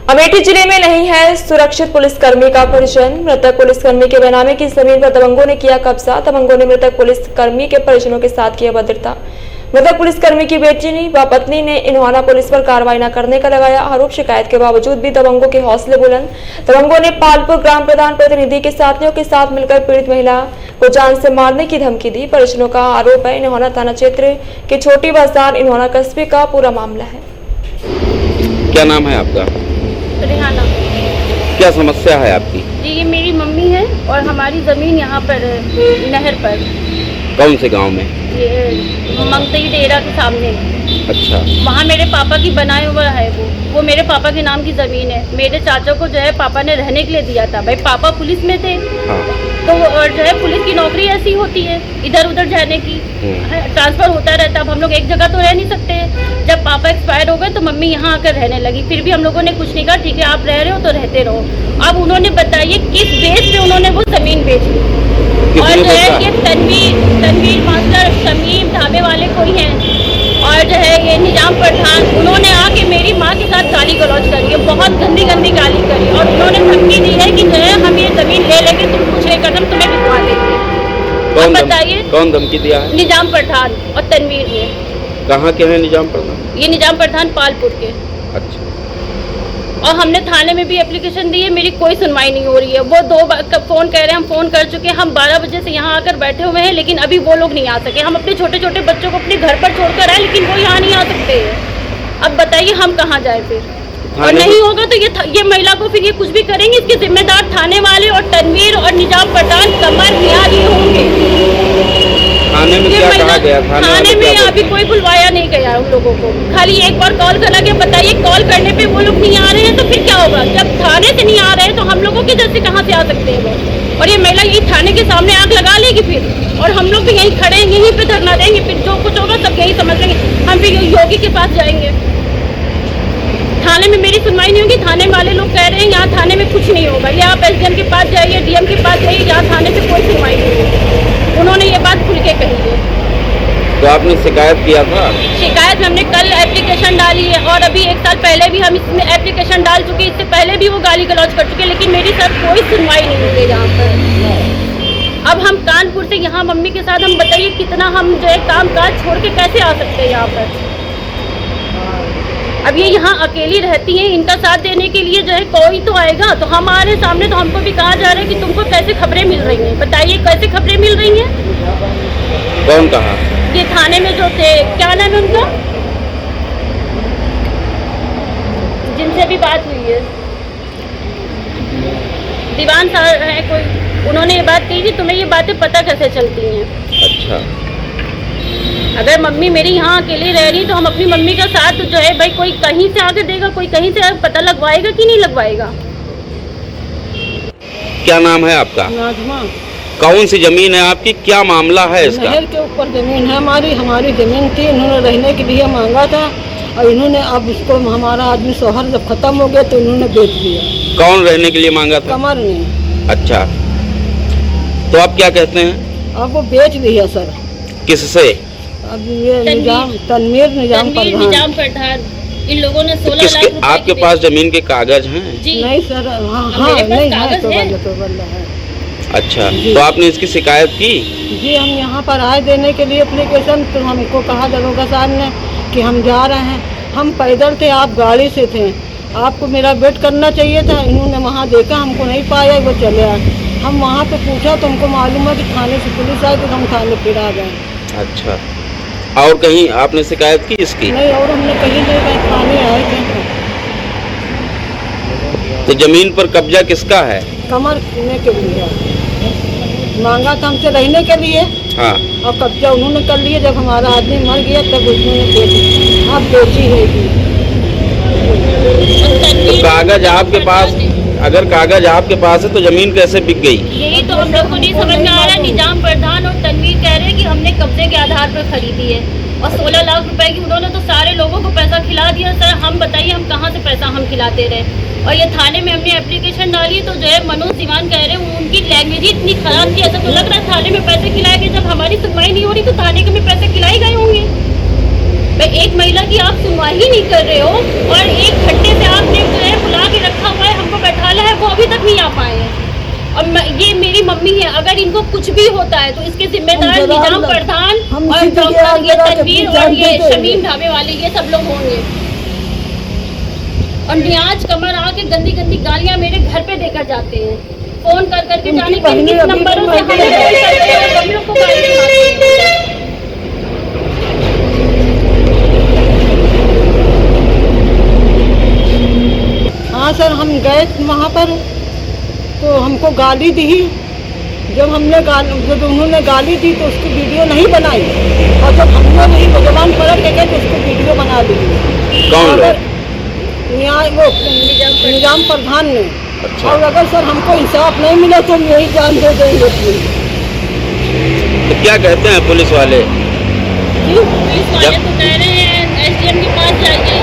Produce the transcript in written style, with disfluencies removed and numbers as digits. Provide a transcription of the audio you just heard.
अमेठी जिले में नहीं है सुरक्षित पुलिसकर्मी का परिजन। मृतक पुलिसकर्मी के बेनामे की जमीन पर दबंगों ने किया कब्जा। दबंगों ने मृतक पुलिसकर्मी के परिजनों के साथ किया भद्रता। मृतक पुलिसकर्मी की बेटी व पत्नी ने इन्होंने पुलिस पर कार्रवाई न करने का लगाया आरोप। शिकायत के बावजूद भी दबंगों के हौसले बुलंद। दबंगों ने पालपुर ग्राम प्रधान प्रतिनिधि के साथियों के साथ मिलकर पीड़ित महिला को जान से मारने की धमकी दी। परिजनों का आरोप है इन्होंने थाना क्षेत्र के छोटी बाजार इन्होंने कस्बे का पूरा मामला है। क्या नाम है आपका? रेहाना। क्या समस्या है आपकी? जी ये मेरी मम्मी है और हमारी ज़मीन यहाँ पर है, नहर पर। कौन से गांव में? ये मंगतई डेरा के सामने। अच्छा। वहाँ मेरे पापा की बनाया हुआ है वो मेरे पापा के नाम की ज़मीन है। मेरे चाचा को जो है पापा ने रहने के लिए दिया था। भाई पापा पुलिस में थे। हाँ। तो जो है पुलिस की नौकरी ऐसी होती है इधर उधर जाने की, ट्रांसफ़र होता रहता। अब हम लोग एक जगह तो रह नहीं सकते। जब पापा एक्सपायर हो गए तो मम्मी यहाँ आकर रहने लगी। फिर भी हम लोगों ने कुछ नहीं कहा, ठीक है आप रह रहे हो तो रहते रहो। अब उन्होंने बताइए किस बेस पे उन्होंने वो ज़मीन बेच ली। और जो है ये तनवीर मास्टर शमीम ढाबे वाले कोई हैं और जो है ये निजाम प्रधान, उन्होंने आके मेरी माँ के साथ गाली गलौज करी है, बहुत गंदी गंदी गाली करी और उन्होंने धमकी दी है कि जो है हम ये ज़मीन ले लेंगे, तुम कुछ नहीं करना, तुम्हें बिकवा देंगे। अब बताइए कौन धमकी दिया है? निजाम प्रधान और तनवीर ने। कहाँ के हैं निजाम प्रधान? ये निजाम प्रधान पालपुर के। अच्छा। और हमने थाने में भी एप्लीकेशन दी है, मेरी कोई सुनवाई नहीं हो रही है। वो 2 बार फ़ोन कह रहे हैं, हम फ़ोन कर चुके हैं, हम 12 बजे से यहाँ आकर बैठे हुए हैं लेकिन अभी वो लोग नहीं आ सके। हम अपने छोटे छोटे बच्चों को अपने घर पर छोड़कर आए लेकिन वो यहाँ नहीं आ सकते हैं। अब बताइए हम कहाँ जाए फिर। और नहीं होगा तो ये महिला को फिर ये कुछ भी करेंगे, इसके जिम्मेदार थाने वाले और तनवीर और निजाम प्रधान कमर नियाज ये होंगे। थाने में क्या कहा गया? थाने में अभी कोई बुलवाया नहीं गया उन लोगों को। खाली एक बार कॉल करा के बताइए, कॉल करने पे वो लोग नहीं आ रहे हैं तो फिर क्या होगा? जब थाने से नहीं आ रहे हैं तो हम लोगों के जैसे कहाँ से आ सकते हैं वो? और ये महिला यही थाने के सामने आग लगा लेगी फिर, और हम लोग भी यहीं खड़े हैं, यहीं पे धरना देंगे। फिर जो कुछ होगा सब यही समझ लेंगे। हम फिर योगी के पास जाएंगे। थाने में मेरी सुनवाई नहीं होगी। थाने वाले लोग कह रहे हैं यहाँ थाने में कुछ नहीं होगा, या आप एसडीएम के पास जाइए, डीएम के पास जाइए, यहाँ थाने से कोई सुनवाई नहीं होगी। उन्होंने ये बात खुल के कही है। तो आपने शिकायत किया था? शिकायत में हमने कल एप्लीकेशन डाली है और अभी 1 साल पहले भी हम इसमें एप्लीकेशन डाल चुके, इससे पहले भी वो गाली गलौज कर चुके, लेकिन मेरी सर कोई सुनवाई नहीं हुई है यहाँ पर। अब हम कानपुर से यहाँ मम्मी के साथ, हम बताइए कितना हम जो है काम काज छोड़ के कैसे आ सकते हैं यहाँ पर। अब ये यहाँ अकेली रहती हैं, इनका साथ देने के लिए जो है कोई तो आएगा। तो हम आ रहे सामने तो हमको भी कहा जा रहा है कि तुमको कैसे खबरें मिल रही हैं, बताइए कैसे खबरें मिल रही हैं। कौन कहा? ये थाने में जो थे, क्या नाम है उनका, जिनसे भी बात हुई है, दीवान साहब है कोई, उन्होंने ये बात कही थी। तुम्हें ये बातें पता कैसे चलती हैं? अच्छा। अगर मम्मी मेरी यहाँ अकेली रह रही तो हम अपनी मम्मी का साथ जो है भाई कोई कहीं से आके देगा, कोई कहीं से पता लगवाएगा कि नहीं लगवाएगा। क्या नाम है आपका? नाजमा। कौन सी जमीन है आपकी? क्या मामला है इसका? नहर के ऊपर जमीन है हमारी जमीन थी। इन्होंने रहने के लिए मांगा था और इन्होंने अब उसको, हमारा आदमी शोहर जब खत्म हो गया तो इन्होंने बेच दिया। कौन रहने के लिए मांगा था? कमर ने। अच्छा, तो आप क्या कहते हैं? अब वो बेच दिया सर। किससे? अब ये तनवीर निजाम प्रधान, इन लोगों ने 16 लाख रुपए आपके पास जमीन के कागज हैं? नहीं सर, हाँ नहीं है तो है। अच्छा, तो आपने इसकी शिकायत की? जी हम यहाँ पर आए देने के लिए एप्लीकेशन, तो हमको कहा दरोगा साहब ने कि हम जा रहे हैं। हम पैदल थे, आप गाड़ी से थे, आपको मेरा वेट करना चाहिए था। इन्होंने वहाँ देखा, हमको नहीं पाया, वो चले आए। हम वहाँ पे पूछा तो हमको मालूम है कि थाने से पुलिस आई, तो हम थाने फिर आ गए। अच्छा, और कहीं आपने शिकायत की इसकी? नहीं, और हमने कहीं नहीं गए, थाने आए थे। तो जमीन पर कब्जा किसका है? कमर लेने के लिए मांगा था हमसे, रहने के लिए। हाँ। और कब्जा उन्होंने कर लिया। जब हमारा आदमी मर गया तब उन्होंने बेची। हाँ बेची है। तो कागज आपके पास, अगर कागज आपके पास है तो जमीन कैसे बिक गई? यही तो हम लोग को नहीं समझ में आ रहा है। निजाम प्रधान और तनवीर कह रहे हैं कि हमने कब्जे के आधार पर खरीदी है और 16 लाख रुपए की उन्होंने तो सारे लोगों को पैसा खिला दिया। सर हम बताइए हम कहाँ से पैसा हम खिलाते रहे। और ये थाने में हमने एप्लीकेशन डाली तो जो है मनोज दीवान कह रहे हैं उनकी लैंग्वेज ही इतनी खराब थी, ऐसा तो लग रहा है थाने में पैसे खिलाए गए। जब हमारी सुनवाई नहीं हो रही तो थाने के में पैसे खिलाए गए होंगे। भाई एक महिला की आप सुनवाई ही नहीं कर रहे हो और 1 घंटे से आपने जो है बुला के को कुछ भी होता है तो इसके जिम्मेदार हम निजाम जवाब- प्रधान हम और इसी के डॉक्टर आगे ये जाके तनवीर पूछ और ये जानते थे। शमीम ढाबे वाले ये सब लोग होंगे। और नियाज कमर आके गंदी गंदी गालियां मेरे घर पे देकर जाते हैं, फोन कर करके उनकी जाने बहनें किन अभी नंबरों से भी हमें फोन करते हैं, हम लोग को गाली सुनाते हैं। हाँ सर, हम गए वहाँ पर तो हमको गाली दी। जब उन्होंने गाली दी तो उसकी वीडियो नहीं बनाई, और जब हमने वही भगवान पलट के गए तो उसको वीडियो बना दी। कौन लोग? अगर निजाम प्रधान ने। अच्छा। और अगर सर हमको इंसाफ नहीं मिला तो हम यही जान दे देंगे अपनी। तो क्या कहते हैं पुलिस वाले? पुलिस वाले तो कह रहे हैं SDM के पास जाइए,